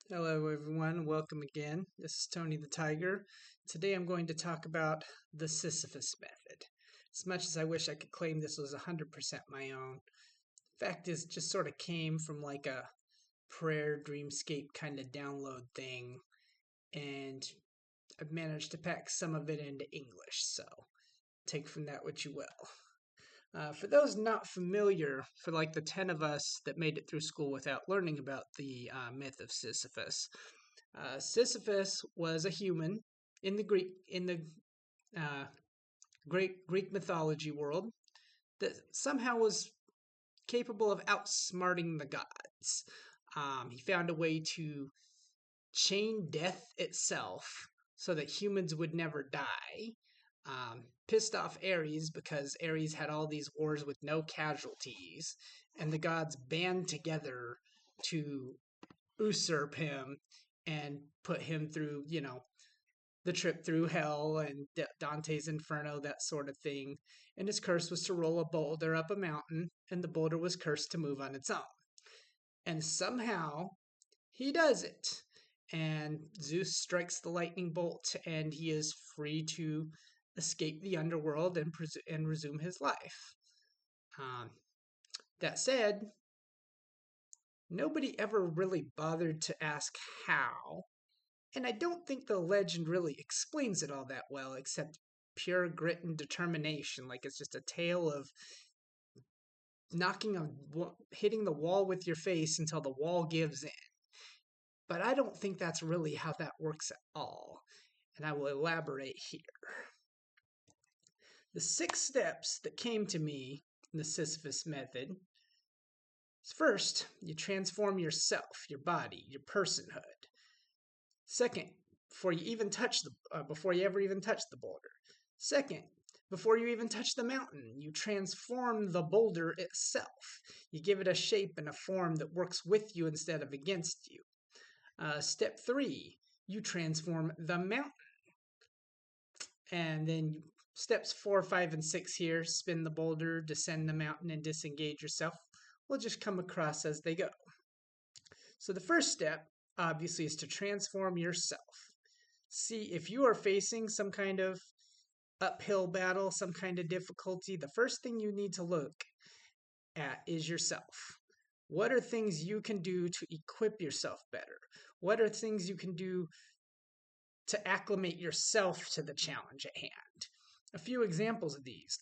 Hello, everyone. Welcome again. This is Tony the Tiger. Today I'm going to talk about the Sisyphus Method. As much as I wish I could claim this was 100% my own, fact is, it just sort of came from like a prayer dreamscape kind of download thing, and I've managed to pack some of it into English, so take from that what you will. For those not familiar, for like the 10 of us that made it through school without learning about the myth of Sisyphus, Sisyphus was a human in the uh, great Greek mythology world that somehow was capable of outsmarting the gods. He found a way to chain death itself so that humans would never die. Pissed off Ares because Ares had all these wars with no casualties, and the gods band together to usurp him and put him through, the trip through hell and Dante's Inferno, that sort of thing. And his curse was to roll a boulder up a mountain, and the boulder was cursed to move on its own. And somehow he does it. And Zeus strikes the lightning bolt, and he is free to escape the underworld and resume his life. Um, that said, nobody ever really bothered to ask how. And I don't think the legend really explains it all that well, except pure grit and determination. Like it's just a tale of hitting the wall with your face until the wall gives in. But I don't think that's really how that works at all. And I will elaborate here. The 6 steps that came to me in the Sisyphus method is: first, you transform yourself, your body, your personhood. Second, before you ever even touch the boulder. Second, before you even touch the mountain, you transform the boulder itself. You give it a shape and a form that works with you instead of against you. Step 3, you transform the mountain. And then steps 4, 5, and 6 here: spin the boulder, descend the mountain, and disengage yourself, will just come across as they go. So the first step, obviously, is to transform yourself. See, if you are facing some kind of uphill battle, some kind of difficulty, the first thing you need to look at is yourself. What are things you can do to equip yourself better? What are things you can do to acclimate yourself to the challenge at hand? A few examples of these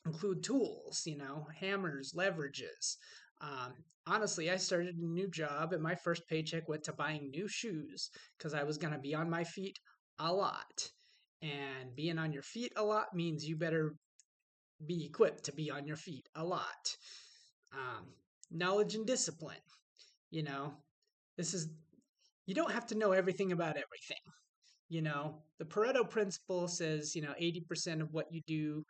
include tools, hammers, leverages. Um, Honestly, I started a new job, and my first paycheck went to buying new shoes because I was going to be on my feet a lot. And being on your feet a lot means you better be equipped to be on your feet a lot. Um, Knowledge and discipline. You know, this is, you don't have to know everything about everything. The Pareto principle says, 80% of what you do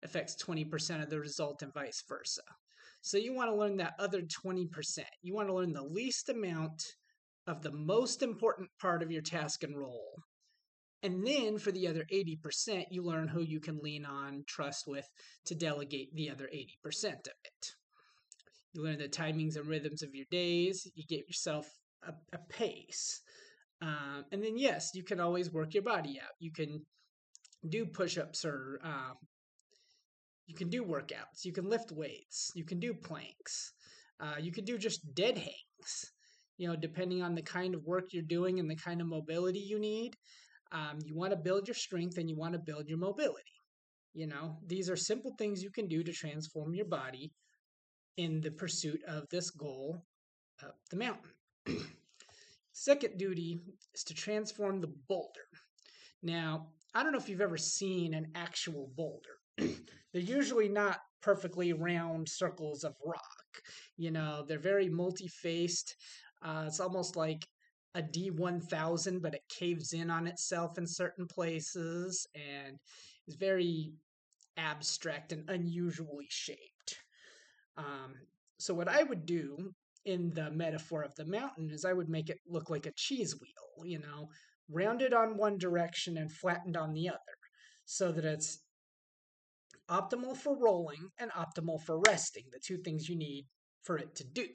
affects 20% of the result and vice versa. So you want to learn that other 20%. You want to learn the least amount of the most important part of your task and role. And then for the other 80%, you learn who you can lean on, trust with to delegate the other 80% of it. You learn the timings and rhythms of your days. You get yourself a pace. And then, yes, you can always work your body out. You can do push ups or you can do workouts. You can lift weights. You can do planks. You can do just dead hangs. Depending on the kind of work you're doing and the kind of mobility you need, you want to build your strength and you want to build your mobility. These are simple things you can do to transform your body in the pursuit of this goal up the mountain. Second duty is to transform the boulder. Now, I don't know if you've ever seen an actual boulder. They're usually not perfectly round circles of rock. They're very multi-faced. It's almost like a D1000, but it caves in on itself in certain places and is very abstract and unusually shaped. Um, so what I would do in the metaphor of the mountain is I would make it look like a cheese wheel, rounded on one direction and flattened on the other, so that it's optimal for rolling and optimal for resting, the two things you need for it to do.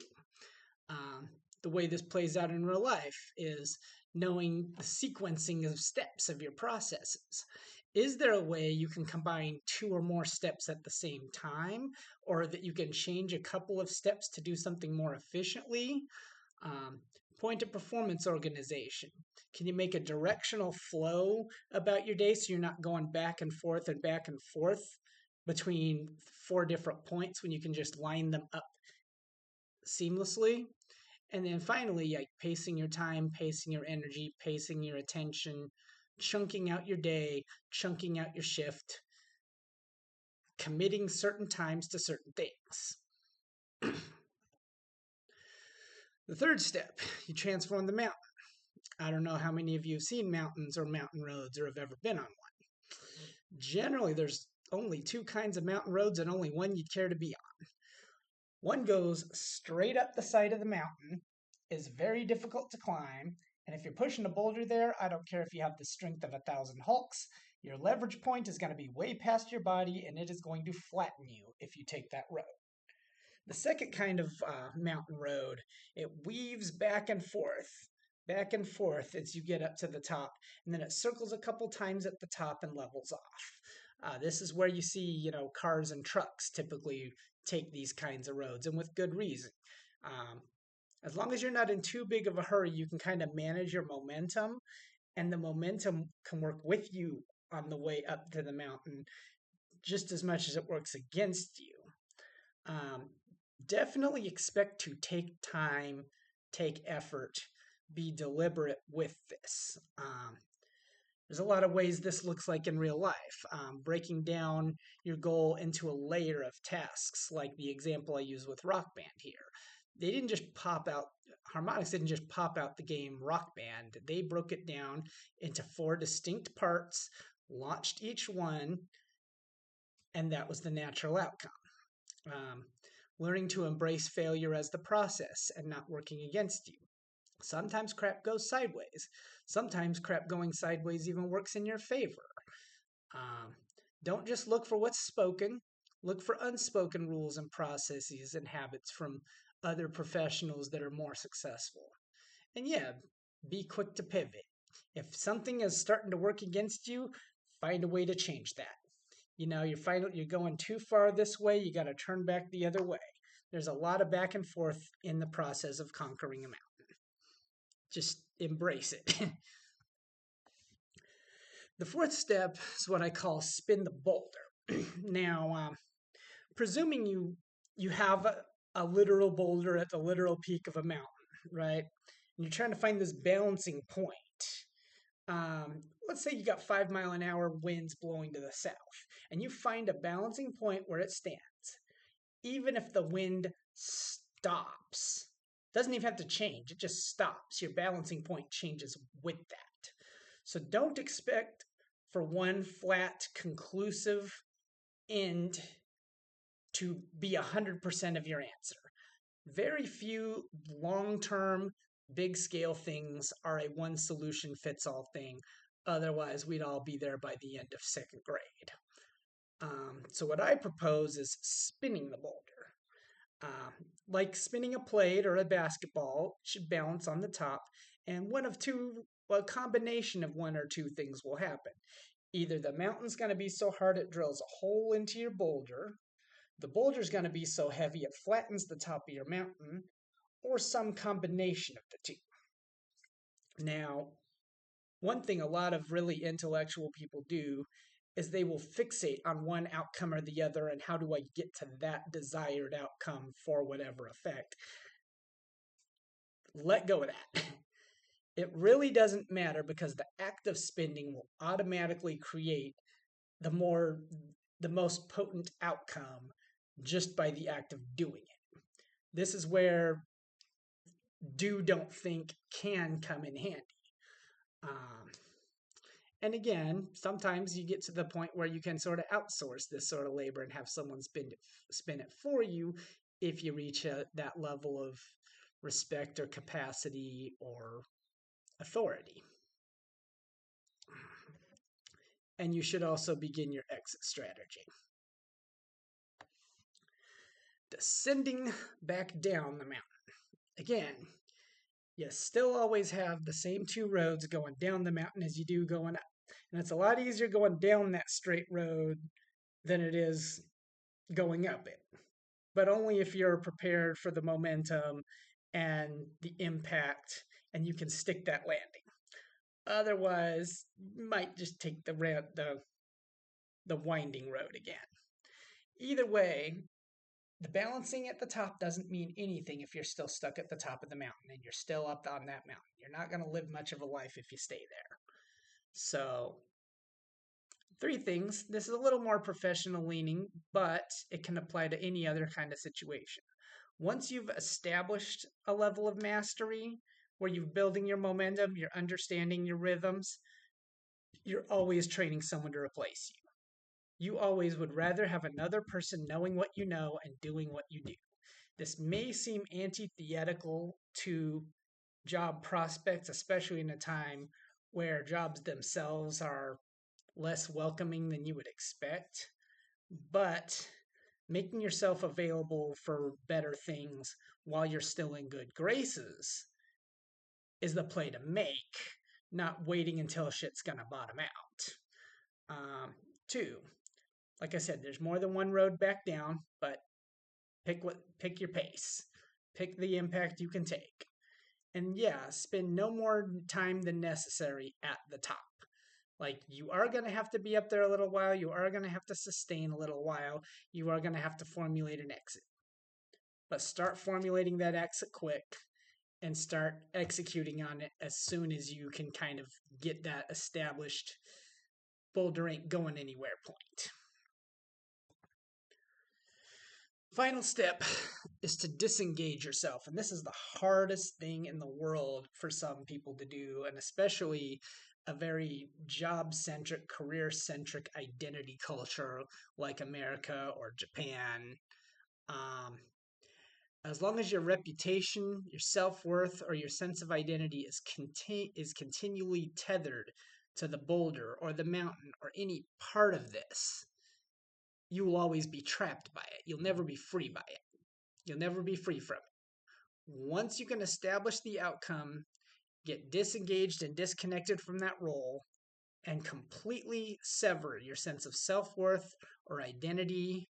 Um, the way this plays out in real life is knowing the sequencing of steps of your processes. Is there a way you can combine two or more steps at the same time, or that you can change a couple of steps to do something more efficiently? Um, Point of performance organization. Can you make a directional flow about your day so you're not going back and forth between four different points when you can just line them up seamlessly? And then finally, like pacing your time, pacing your energy, pacing your attention, chunking out your day, chunking out your shift, committing certain times to certain things. The third step, you transform the mountain. I don't know how many of you have seen mountains or mountain roads or have ever been on one. Generally, there's only two kinds of mountain roads and only one you'd care to be on. One goes straight up the side of the mountain, is very difficult to climb, and if you're pushing a boulder there, I don't care if you have the strength of 1,000 Hulks, your leverage point is going to be way past your body and it is going to flatten you if you take that road. The second kind of mountain road, it weaves back and forth as you get up to the top, and then it circles a couple times at the top and levels off. This is where you see, cars and trucks typically take these kinds of roads, and with good reason. Um, as long as you're not in too big of a hurry, you can kind of manage your momentum, and the momentum can work with you on the way up to the mountain just as much as it works against you. Um, Definitely expect to take time, take effort, be deliberate with this. There's a lot of ways this looks like in real life. Breaking down your goal into a layer of tasks, like the example I use with Rock Band here. They didn't just pop out, Harmonix didn't just pop out the game Rock Band. They broke it down into 4 distinct parts, launched each one, and that was the natural outcome. Learning to embrace failure as the process and not working against you. Sometimes crap goes sideways. Sometimes crap going sideways even works in your favor. Don't just look for what's spoken. Look for unspoken rules and processes and habits from other professionals that are more successful. And yeah, be quick to pivot. If something is starting to work against you, find a way to change that. You're going too far this way, you got to turn back the other way. There's a lot of back and forth in the process of conquering a mountain. Just embrace it. The fourth step is what I call spin the boulder. Now, presuming you have a literal boulder at the literal peak of a mountain, right? And you're trying to find this balancing point. Let's say you got 5-mile-an-hour winds blowing to the south, and you find a balancing point where it stands. Even if the wind stops, doesn't even have to change, it just stops. Your balancing point changes with that. So don't expect for one flat, conclusive end to be 100% of your answer. Very few long-term, big-scale things are a one-solution-fits-all thing. Otherwise, we'd all be there by the end of 2nd grade. So what I propose is spinning the boulder. Like spinning a plate or a basketball, it should balance on the top, and a combination of one or two things will happen. Either the mountain's going to be so hard it drills a hole into your boulder, the boulder's going to be so heavy it flattens the top of your mountain, or some combination of the two. Now, one thing a lot of really intellectual people do is they will fixate on one outcome or the other and how do I get to that desired outcome for whatever effect. Let go of that. It really doesn't matter because the act of spinning will automatically create the most potent outcome just by the act of doing it. This is where do, don't think can come in handy. And again, sometimes you get to the point where you can sort of outsource this sort of labor and have someone spin it for you if you reach that level of respect or capacity or authority. And you should also begin your exit strategy. Descending back down the mountain. Again, You still always have the same two roads going down the mountain as you do going up. And it's a lot easier going down that straight road than it is going up it. But only if you're prepared for the momentum and the impact and you can stick that landing. Otherwise, you might just take the winding road again. Either way, the balancing at the top doesn't mean anything if you're still stuck at the top of the mountain and you're still up on that mountain. You're not going to live much of a life if you stay there. So, three things. This is a little more professional leaning, but it can apply to any other kind of situation. Once you've established a level of mastery where you're building your momentum, you're understanding your rhythms, you're always training someone to replace you. You always would rather have another person knowing what you know and doing what you do. This may seem antithetical to job prospects, especially in a time where jobs themselves are less welcoming than you would expect, but making yourself available for better things while you're still in good graces is the play to make, not waiting until shit's gonna bottom out. Two, like I said, there's more than one road back down, but pick your pace. Pick the impact you can take. And yeah, spend no more time than necessary at the top. Like, you are going to have to be up there a little while. You are going to have to sustain a little while. You are going to have to formulate an exit. But start formulating that exit quick and start executing on it as soon as you can kind of get that established boulder ain't going anywhere point. Final step is to disengage yourself. And this is the hardest thing in the world for some people to do, and especially a very job-centric, career-centric identity culture like America or Japan. As long as your reputation, your self-worth, or your sense of identity is continually tethered to the boulder or the mountain or any part of this, you will always be trapped by it. You'll never be free by it. You'll never be free from it. Once you can establish the outcome, get disengaged and disconnected from that role, and completely sever your sense of self-worth or identity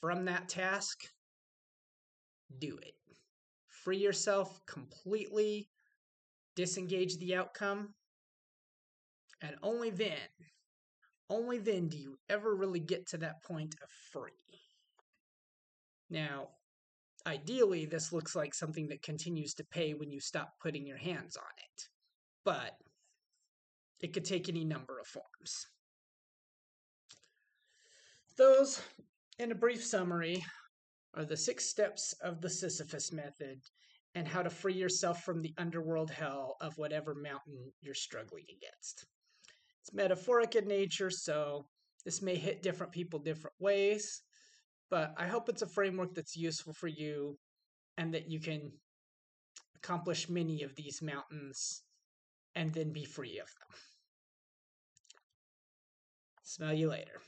from that task, do it. Free yourself completely, disengage the outcome, and only then do you ever really get to that point of free. Now, ideally, this looks like something that continues to pay when you stop putting your hands on it, but it could take any number of forms. Those, in a brief summary, are the 6 steps of the Sisyphus Method and how to free yourself from the underworld hell of whatever mountain you're struggling against. It's metaphoric in nature, so this may hit different people different ways, but I hope it's a framework that's useful for you and that you can accomplish many of these mountains and then be free of them. Smell you later.